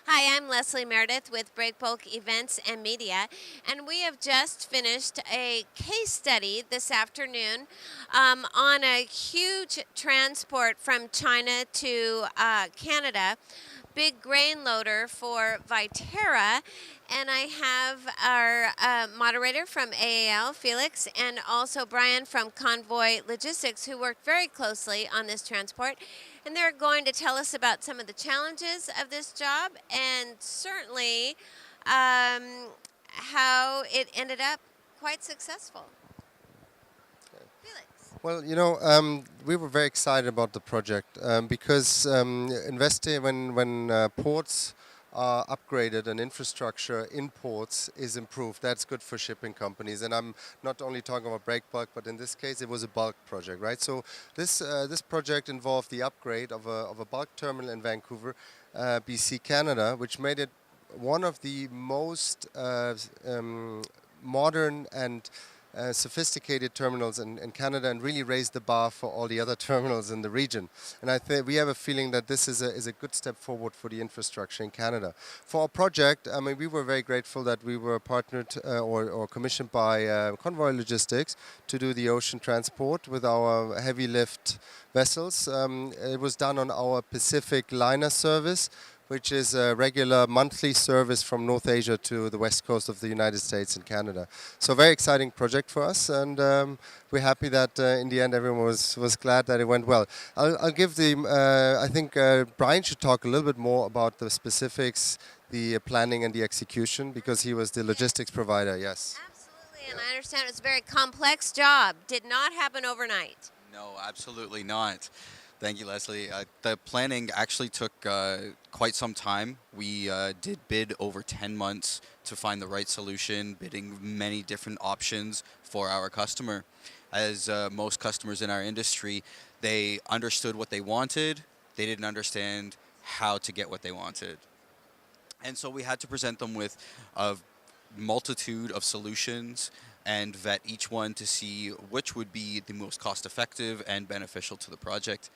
Hi, I'm Leslie Meredith with Breakbulk Events and Media, and we have just finished a case study this afternoon on a huge transport from China to Canada, big grain loader for Viterra. And I have our moderator from AAL, Felix, and also Brian from Convoy Logistics, who worked very closely on this transport. And they're going to tell us about some of the challenges of this job and certainly how it ended up quite successful. Felix. Well, we were very excited about the project because investing when ports are upgraded and infrastructure in ports is improved. That's good for shipping companies. And I'm not only talking about breakbulk, but in this case, it was a bulk project, right? So this project involved the upgrade of a bulk terminal in Vancouver, BC, Canada, which made it one of the most modern and sophisticated terminals in Canada, and really raised the bar for all the other terminals in the region. And I think we have a feeling that this is a good step forward for the infrastructure in Canada. For our project, I mean, we were very grateful that we were partnered or commissioned by Convoy Logistics to do the ocean transport with our heavy lift vessels. It was done on our Pacific liner service, which is a regular monthly service from North Asia to the west coast of the United States and Canada. So a very exciting project for us, and we're happy that in the end everyone was glad that it went well. I'll give I think Brian should talk a little bit more about the specifics, the planning and the execution, because he was the logistics provider, yes. Absolutely, and I understand it's a very complex job. Did not happen overnight. No, absolutely not. Thank you, Leslie. The planning actually took quite some time. We did bid over 10 months to find the right solution, bidding many different options for our customer. As most customers in our industry, they understood what they wanted. They didn't understand how to get what they wanted. And so we had to present them with a multitude of solutions and vet each one to see which would be the most cost-effective and beneficial to the project.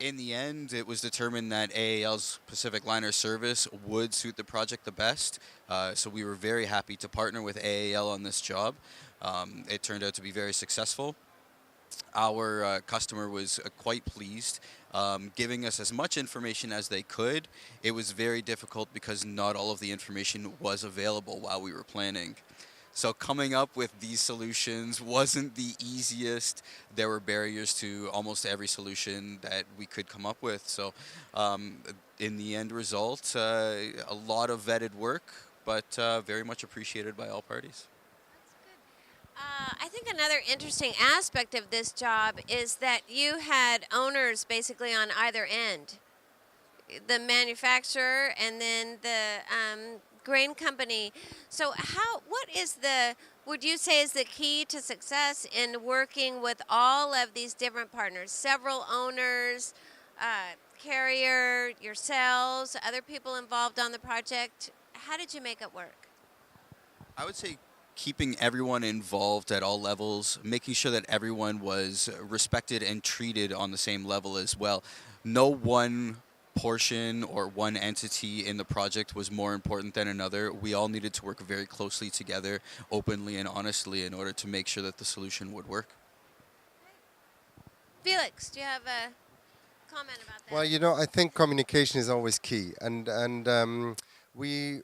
In the end, it was determined that AAL's Pacific Liner service would suit the project the best, so we were very happy to partner with AAL on this job. It turned out to be very successful. Our customer was quite pleased, giving us as much information as they could. It was very difficult because not all of the information was available while we were planning. So coming up with these solutions wasn't the easiest. There were barriers to almost every solution that we could come up with. So in the end result, a lot of vetted work, but very much appreciated by all parties. I think another interesting aspect of this job is that you had owners basically on either end. The manufacturer and then the grain company. So would you say is the key to success in working with all of these different partners, several owners, carrier, yourselves, other people involved on the project? How did you make it work? I would say keeping everyone involved at all levels, making sure that everyone was respected and treated on the same level as well. No one portion or one entity in the project was more important than another. We all needed to work very closely together, openly and honestly, in order to make sure that the solution would work. Felix, do you have a comment about that? Well, I think communication is always key, and we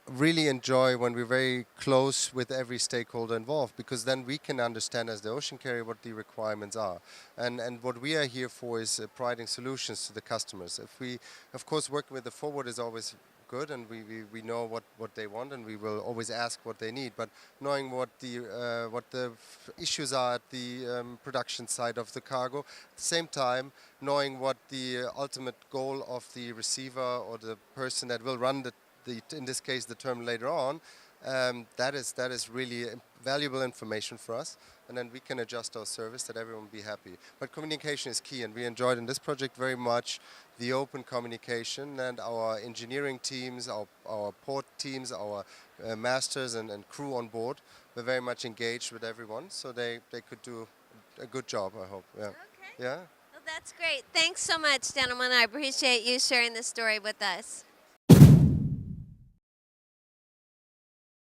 really enjoy when we're very close with every stakeholder involved, because then we can understand as the ocean carrier what the requirements are, and what we are here for is providing solutions to the customers. Of course, working with the forward is always good, and we know what they want, and we will always ask what they need. But knowing what the issues are at the production side of the cargo, at the same time knowing what the ultimate goal of the receiver or the person that will run in this case the terminal later on, that is really valuable information for us, and then we can adjust our service that everyone will be happy. But communication is key, and we enjoyed in this project very much the open communication, and our engineering teams, our port teams, our masters and crew on board were very much engaged with everyone, so they could do a good job, I hope. Yeah. Okay. Yeah. Well, that's great. Thanks so much, gentlemen. I appreciate you sharing this story with us.